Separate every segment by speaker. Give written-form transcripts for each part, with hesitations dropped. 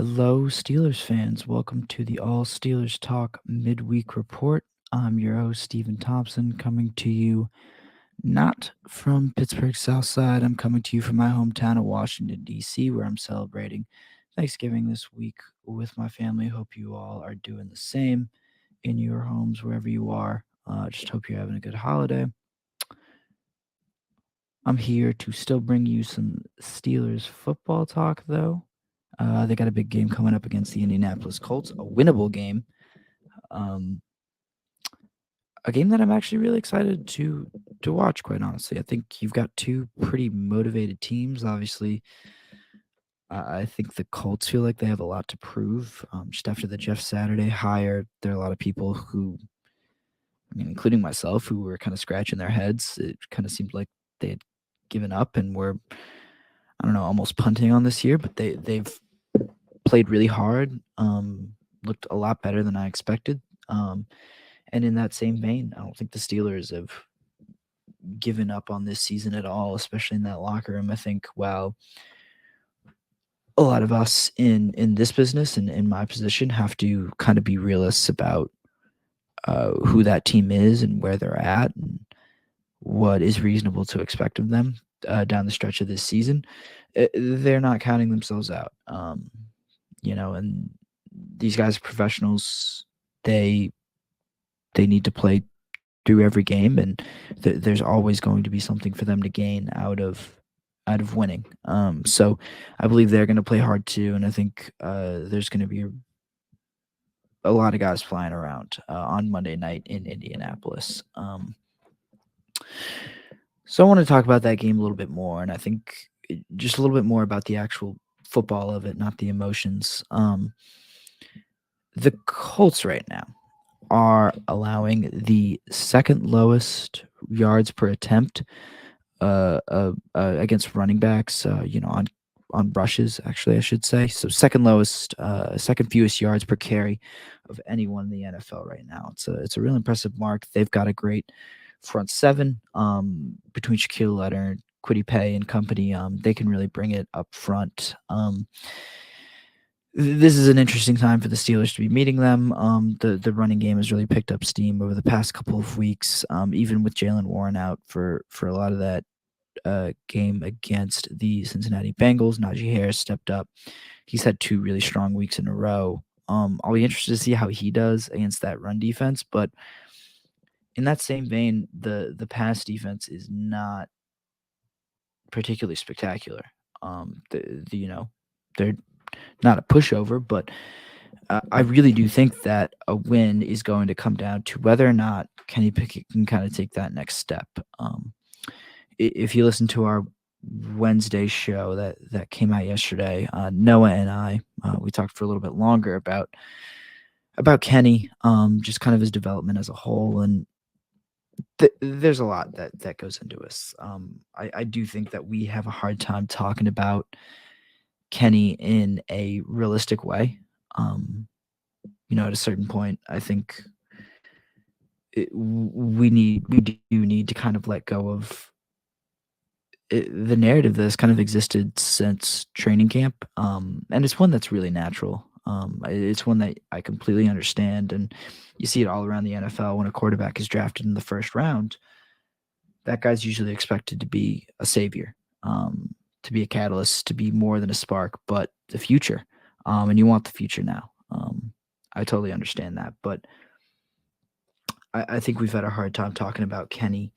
Speaker 1: Hello, Steelers fans. Welcome to the All Steelers Talk Midweek Report. I'm your host, Stephen Thompson, coming to you not from Pittsburgh South Side. I'm coming to you from my hometown of Washington, D.C., where I'm celebrating Thanksgiving this week with my family. Hope you all are doing the same in your homes, wherever you are. Just hope you're having a good holiday. I'm here to still bring you some Steelers football talk, though. They got a big game coming up against the Indianapolis Colts, a winnable game. Um, a game that I'm actually really excited to watch. Quite honestly, I think you've got two pretty motivated teams. Obviously, I think the Colts feel like they have a lot to prove. Just after the Jeff Saturday hire, there are a lot of people who, including myself, who were kind of scratching their heads. It kind of seemed like they had given up and were, I don't know, almost punting on this year. But they've played really hard. Looked a lot better than I expected. And in that same vein, I don't think the Steelers have given up on this season at all, especially in that locker room. I think, well, a lot of us in this business and in my position have to kind of be realists about who that team is and where they're at and what is reasonable to expect of them down the stretch of this season. They're not counting themselves out, and these guys are professionals. They need to play through every game, and there's always going to be something for them to gain out of winning. So I believe they're going to play hard too, and I think there's going to be a lot of guys flying around on Monday night in Indianapolis. So I want to talk about that game a little bit more, and I think just a little bit more about the actual football of it, not the emotions. The Colts right now are allowing the second lowest yards per attempt against running backs. On rushes, actually, I should say. So second lowest, second fewest yards per carry of anyone in the NFL right now. It's a real impressive mark. They've got a great front seven between Shaquille Leonard, Kwity Paye, and company. They can really bring it up front. This is an interesting time for the Steelers to be meeting them. The running game has really picked up steam over the past couple of weeks, even with Jalen Warren out for a lot of that game against the Cincinnati Bengals. Najee Harris stepped up. He's had 2 really strong weeks in a row. I'll be interested to see how he does against that run defense. But in that same vein, the pass defense is not particularly spectacular. They're not a pushover, but I really do think that a win is going to come down to whether or not Kenny Pickett can kind of take that next step. If you listen to our Wednesday show that came out yesterday, Noah and I, we talked for a little bit longer about Kenny, just kind of his development as a whole, and there's a lot that goes into us. I do think that we have a hard time talking about Kenny in a realistic way. At a certain point, I think we do need to kind of let go of the narrative that's kind of existed since training camp, and it's one that's really natural. It's one that I completely understand, and you see it all around the NFL when a quarterback is drafted in the first round. That guy's usually expected to be a savior, to be a catalyst, to be more than a spark, but the future. And you want the future now. I totally understand that, but I think we've had a hard time talking about Kenny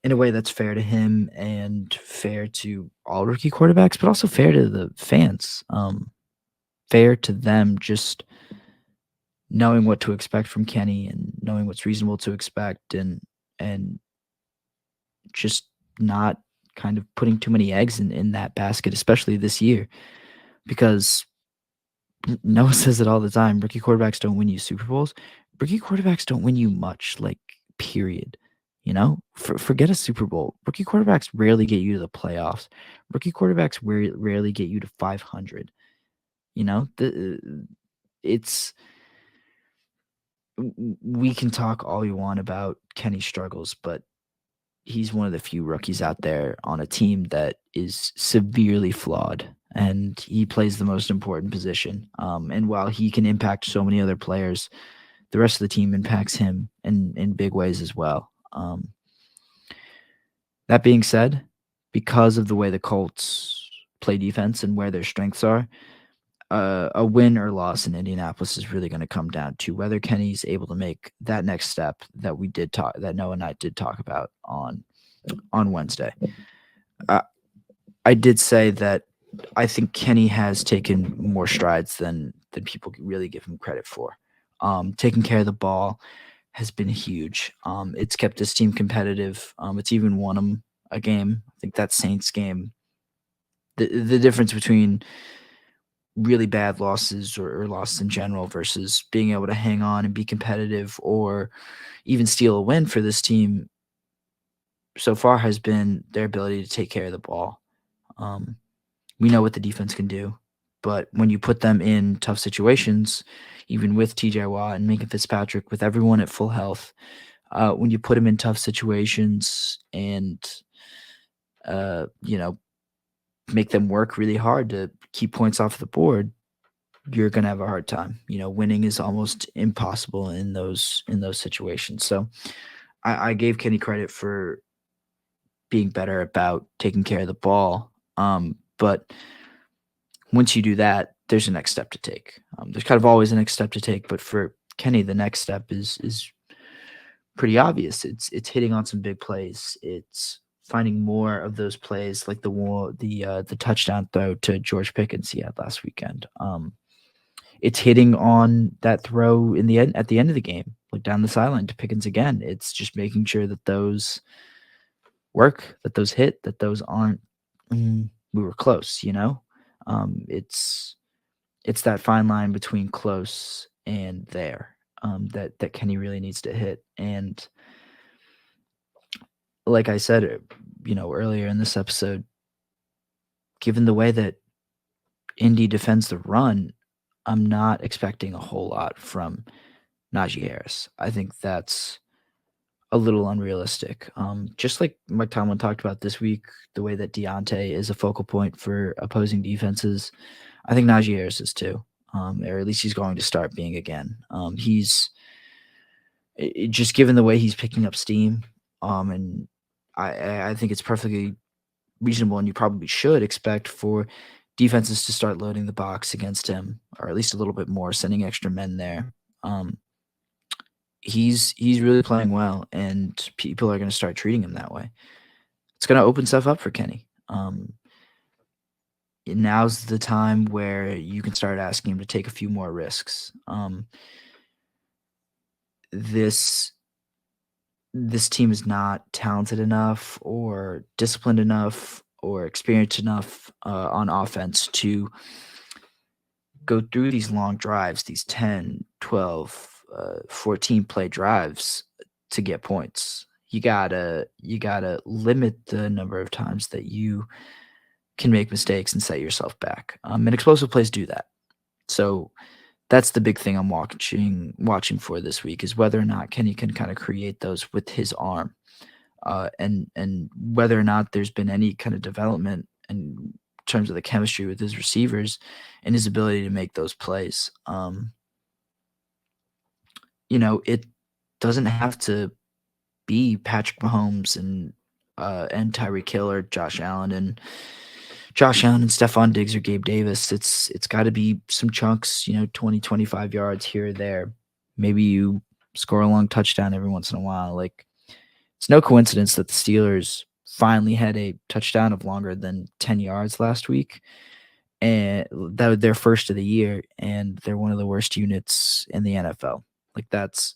Speaker 1: in a way that's fair to him and fair to all rookie quarterbacks, but also fair to the fans. Fair to them just knowing what to expect from Kenny and knowing what's reasonable to expect and just not kind of putting too many eggs in that basket, especially this year, because Noah says it all the time. Rookie quarterbacks don't win you Super Bowls. Rookie quarterbacks don't win you much, like, period. Forget a Super Bowl. Rookie quarterbacks rarely get you to the playoffs. Rookie quarterbacks rarely get you to 500. It's we can talk all you want about Kenny's struggles, but he's one of the few rookies out there on a team that is severely flawed. and he plays the most important position. And while he can impact so many other players, the rest of the team impacts him in big ways as well. That being said, because of the way the Colts play defense and where their strengths are, a win or loss in Indianapolis is really going to come down to whether Kenny's able to make that next step that Noah and I did talk about on Wednesday. I did say that I think Kenny has taken more strides than people really give him credit for. Taking care of the ball has been huge. It's kept his team competitive. It's even won him a game. I think that Saints game. The difference between really bad losses or losses in general versus being able to hang on and be competitive or even steal a win for this team so far has been their ability to take care of the ball. We know what the defense can do, but when you put them in tough situations, even with TJ Watt and Minka Fitzpatrick, with everyone at full health, when you put them in tough situations and make them work really hard to keep points off the board, you're gonna have a hard time. Winning is almost impossible in those situations. So I gave Kenny credit for being better about taking care of the ball. But once you do that, there's a next step to take. There's kind of always a next step to take, but for Kenny, the next step is pretty obvious. It's hitting on some big plays. It's finding more of those plays, like the touchdown throw to George Pickens he had last weekend. It's hitting on that throw at the end of the game, like down the sideline to Pickens again. It's just making sure that those work, that those hit, that those aren't. We were close, it's that fine line between close and there, that Kenny really needs to hit. And like I said, earlier in this episode, given the way that Indy defends the run, I'm not expecting a whole lot from Najee Harris. I think that's a little unrealistic. Just like Mike Tomlin talked about this week, the way that Deontay is a focal point for opposing defenses, I think Najee Harris is too, or at least he's going to start being again. He's just given the way he's picking up steam, and I think it's perfectly reasonable, and you probably should expect for defenses to start loading the box against him, or at least a little bit more, sending extra men there. He's really playing well, and people are going to start treating him that way. It's going to open stuff up for Kenny. Now's the time where you can start asking him to take a few more risks. This team is not talented enough or disciplined enough or experienced enough on offense to go through these long drives, these 10, 12, 14 play drives to get points. You gotta limit the number of times that you can make mistakes and set yourself back. And explosive plays do that. So that's the big thing I'm watching for this week, is whether or not Kenny can kind of create those with his arm, and whether or not there's been any kind of development in terms of the chemistry with his receivers and his ability to make those plays. It doesn't have to be Patrick Mahomes and Tyreek Hill or Josh Allen and Stephon Diggs or Gabe Davis. It's got to be some chunks, 20, 25 yards here or there. Maybe you score a long touchdown every once in a while. Like, it's no coincidence that the Steelers finally had a touchdown of longer than 10 yards last week, and that was their first of the year, and they're one of the worst units in the NFL. Like, that's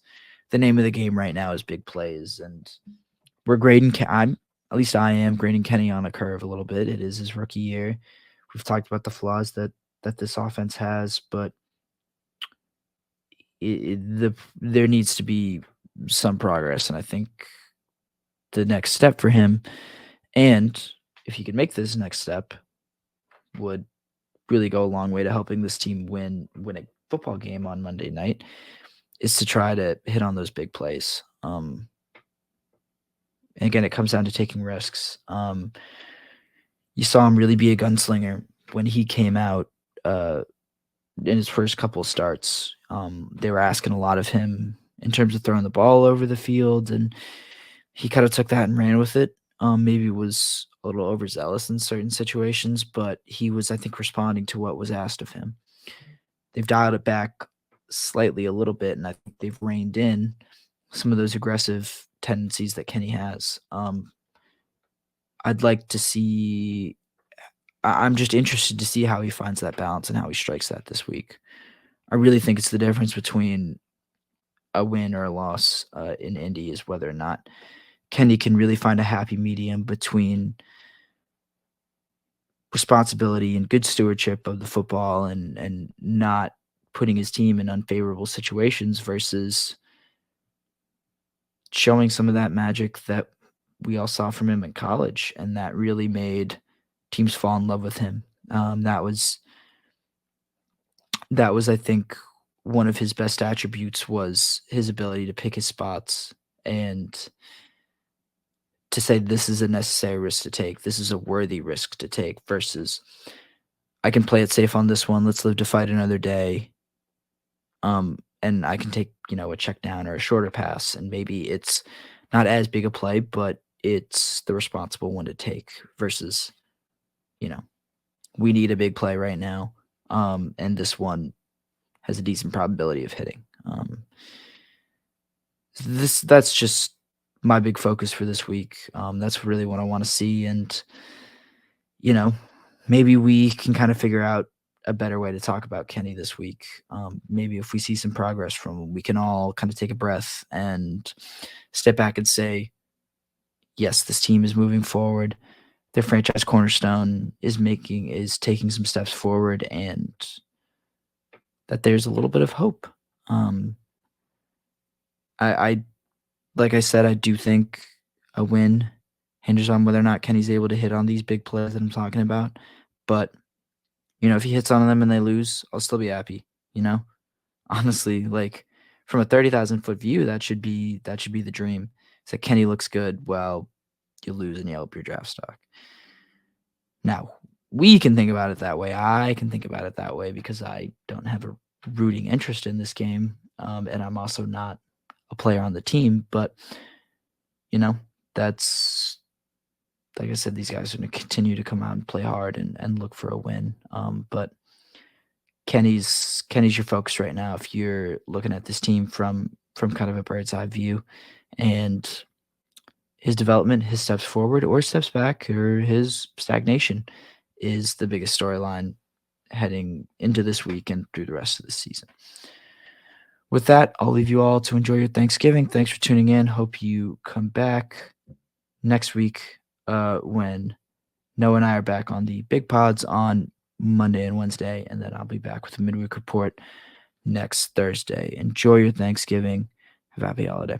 Speaker 1: the name of the game right now, is big plays, and we're grading. At least I am grading Kenny on a curve a little bit. It is his rookie year. We've talked about the flaws that this offense has, but there needs to be some progress, and I think the next step for him, and if he could make this next step, would really go a long way to helping this team win a football game on Monday night, is to try to hit on those big plays. And again, it comes down to taking risks. You saw him really be a gunslinger when he came out in his first couple of starts, they were asking a lot of him in terms of throwing the ball over the field, and he kind of took that and ran with it. Maybe was a little overzealous in certain situations, but he was, I think, responding to what was asked of him. They've dialed it back slightly a little bit, and I think they've reined in some of those aggressive tendencies that Kenny has. I'd like to see. I'm just interested to see how he finds that balance and how he strikes that this week. I really think it's the difference between a win or a loss in Indy is whether or not Kenny can really find a happy medium between responsibility and good stewardship of the football and not putting his team in unfavorable situations versus showing some of that magic that we all saw from him in college and that really made teams fall in love with him. That was I think one of his best attributes was his ability to pick his spots and to say this is a necessary risk to take. This is a worthy risk to take versus I can play it safe on this one. Let's live to fight another day. And I can take, a check down or a shorter pass, and maybe it's not as big a play, but it's the responsible one to take versus, you know, we need a big play right now. And this one has a decent probability of hitting. That's just my big focus for this week. That's really what I want to see, and you know, maybe we can kind of figure out a better way to talk about Kenny this week. Maybe if we see some progress from him, we can all kind of take a breath and step back and say, yes, this team is moving forward. Their franchise cornerstone is taking some steps forward, and that there's a little bit of hope. I like I said, I do think a win hinges on whether or not Kenny's able to hit on these big plays that I'm talking about. But if he hits on them and they lose, I'll still be happy. Honestly, like from a 30,000-foot view, that should be the dream. It's like Kenny looks good. Well, you lose and you help your draft stock. Now, we can think about it that way. I can think about it that way because I don't have a rooting interest in this game, and I'm also not a player on the team. But that's like I said, these guys are going to continue to come out and play hard and look for a win. But Kenny's your focus right now if you're looking at this team from kind of a bird's eye view, and his development, his steps forward or steps back, or his stagnation is the biggest storyline heading into this week and through the rest of the season. With that, I'll leave you all to enjoy your Thanksgiving. Thanks for tuning in. Hope you come back next week when Noah and I are back on the big pods on Monday and Wednesday, and then I'll be back with a midweek report next Thursday. Enjoy your Thanksgiving. Have a happy holiday.